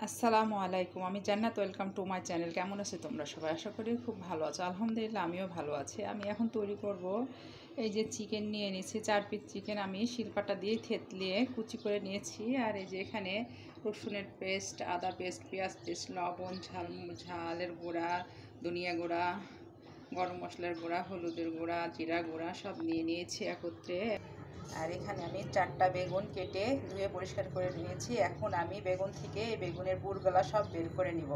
আসসালামু আলাইকুম। আমি জান্নাত। Welcome to my channel. কেমন আছো তোমরা সবাই? আশা করি খুব ভালো আছো। আলহামদুলিল্লাহ আমিও ভালো আছি। আমি এখন তৈরি করব এই যে চিকেন নিয়ে নিয়েছি, 4 পিস চিকেন আমি শিলপাটা দিয়ে থেতলিয়ে কুচি করে নিয়েছি। আর এই যে এখানে রসুনের পেস্ট, আদা পেস্ট, পেঁয়াজ পেস্ট, লবণ, ঝালের গুঁড়া, ধনিয়া গুঁড়া, গরম মশলার গুঁড়া, হলুদের গুঁড়া, জিরা গুঁড়া সব নিয়ে নিয়েছি একত্রে। আর এখানে আমি 4টা বেগুন কেটে ধুয়ে পরিষ্কার করে নিয়েছি। এখন আমি বেগুন থেকে এই বেগুনের পুরগুলা সব বের করে নিব।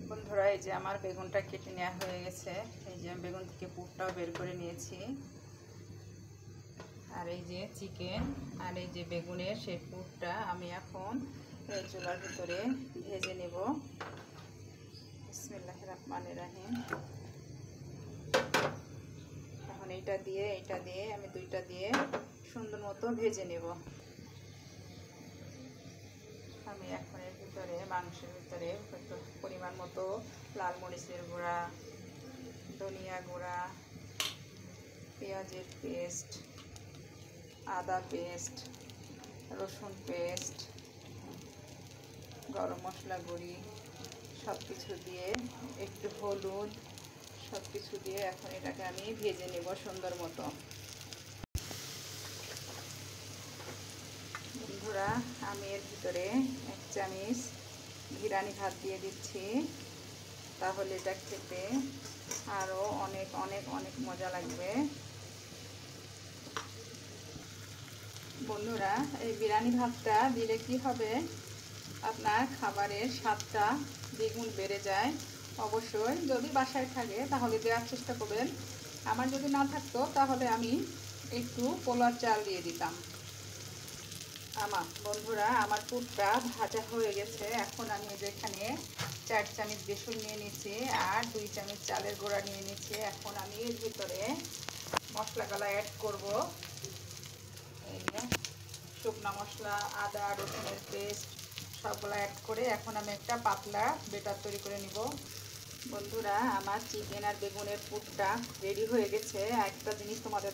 বন্ধুরা, এই যে আমার বেগুনটা কেটে নেওয়া হয়ে গেছে। এই যে বেগুন থেকে পুরটাও বের করে নিয়েছি। আর এই যে চিকেন আর এই যে বেগুনের সেই পুরটা আমি এখন এই চুলার ভিতরে ভেজে নেব। বিসমিল্লাহির রহমানির রহিম। এখন এইটা দিয়ে আমি দুইটা দিয়ে সুন্দর মতো ভেজে নেব। আমি এখন এর ভিতরে মাংসের ভিতরে পরিমাণ মতো লাল মরিচের গুঁড়া, ধনিয়া গুঁড়া, পেঁয়াজের পেস্ট, আদা পেস্ট, রসুন পেস্ট, গরম মশলা গুঁড়ি সব কিছু দিয়ে, একটু হলুদ সব কিছু দিয়ে এখন এটাকে আমি ভেজে নেব সুন্দর মতো। বন্ধুরা, আমি এর ভিতরে 1 চামচ বিরিয়ানি ভাত দিয়ে দিচ্ছি। তাহলে এটা খেতে আরও অনেক অনেক অনেক মজা লাগবে। বন্ধুরা, এই বিরিয়ানি ভাতটা দিলে কি হবে, আপনার খাবারের স্বাদটা দ্বিগুণ বেড়ে যায়। অবশ্যই যদি বাসায় থাকে তাহলে দেওয়ার চেষ্টা করবেন। আমার যদি না থাকতো তাহলে আমি একটু পোলার চাল দিয়ে দিতাম। বন্ধুরা, আমার পুরটা ভাজা হয়ে গেছে। এখন আমি যেখানে 4 চামচ বেসন নিয়ে নিচ্ছি আর 2 চামচ চালের গুঁড়া নিয়ে নিচ্ছি। এখন আমি এর ভিতরে মশলাগুলো অ্যাড করব। এই যে শুকনো মশলা, আদা রসুনের পেস্ট সবগুলো অ্যাড করে এখন আমি একটা পাতলা বেটার তৈরি করে নিব। বন্ধুরা, আমার চিকেন আর বেগুনের পুরটা রেডি হয়ে গেছে। একটা জিনিস তোমাদের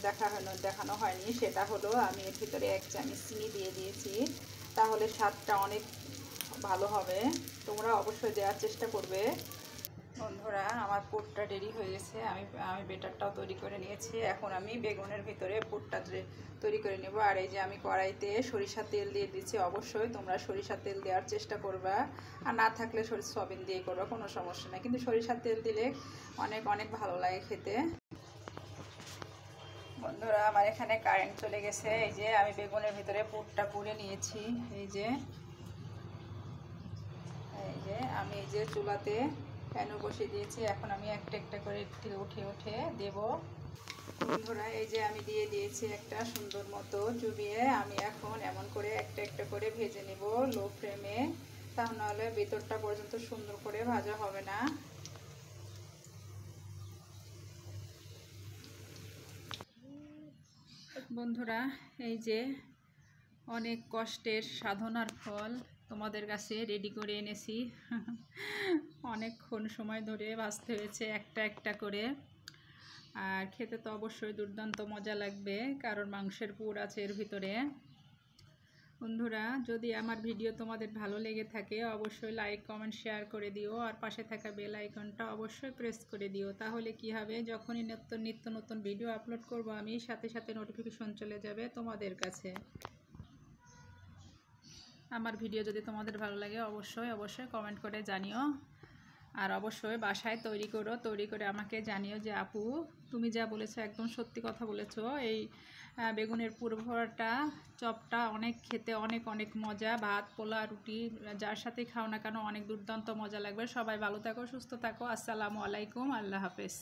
দেখানো হয়নি, সেটা হলো আমি এর ভিতরে 1 চামচ চিনি দিয়ে দিয়েছি। তাহলে স্বাদটা অনেক ভালো হবে। তোমরা অবশ্যই দেওয়ার চেষ্টা করবে। বন্ধুরা, আমার পুরটা রেডি হয়ে গেছে। আমি বেটারটাও তৈরি করে নিয়েছি। এখন আমি বেগুনের ভিতরে পুরটা তৈরি করে নেব। আর এই যে আমি কড়াইতে সরিষার তেল দিয়ে দিচ্ছি। অবশ্যই তোমরা সরিষার তেল দেওয়ার চেষ্টা করবা, আর না থাকলে সয়াবিন দিয়ে করবা, কোনো সমস্যা নেই। কিন্তু সরিষার তেল দিলে অনেক অনেক ভালো লাগে খেতে। বন্ধুরা, আমার এখানে কারেন্ট চলে গেছে। এই যে আমি বেগুনের ভিতরে পুরটা পুড়ে নিয়েছি। এই যে আমি এই যে চুলাতে প্যানও বসিয়ে দিয়েছি। এখন আমি একটা একটা করে উঠে দেব। বন্ধুরা, এই যে আমি দিয়ে দিয়েছি একটা সুন্দর মতো চুবিয়ে। আমি এখন এমন করে একটা একটা করে ভেজে নেব লো ফ্লেমে, তা নাহলে ভেতরটা পর্যন্ত সুন্দর করে ভাজা হবে না। বন্ধুরা, এই যে অনেক কষ্টের সাধনার ফল তোমাদের কাছে রেডি করে এনেছি। অনেকক্ষণ সময় ধরে ভাজতে হয়েছে একটা একটা করে। আর খেতে তো অবশ্যই দুর্দান্ত মজা লাগবে, কারণ মাংসের পুর আছে এর ভিতরে। বন্ধুরা, যদি আমার ভিডিও তোমাদের ভালো লেগে থাকে অবশ্যই লাইক কমেন্ট শেয়ার করে দিও। আর পাশে থাকা বেল আইকনটা অবশ্যই প্রেস করে দিও। তাহলে কি হবে, যখনই নিত্য নতুন ভিডিও আপলোড করব আমি সাথে সাথে নোটিফিকেশন চলে যাবে তোমাদের কাছে। আমার ভিডিও যদি তোমাদের ভালো লাগে অবশ্যই কমেন্ট করে জানিও। আর অবশ্যই বাসায় তৈরি করে আমাকে জানিও যে আপু তুমি যা বলেছো একদম সত্যি কথা বলেছো। এই বেগুনের পুর ভরাটা চপটা খেতে অনেক অনেক মজা। ভাত, পোলা, রুটি যার সাথে খাও না কেন অনেক দুর্দান্ত মজা লাগবে। সবাই ভালো থাকো, সুস্থ থাকো। আসসালামু আলাইকুম, আল্লাহ হাফেজ।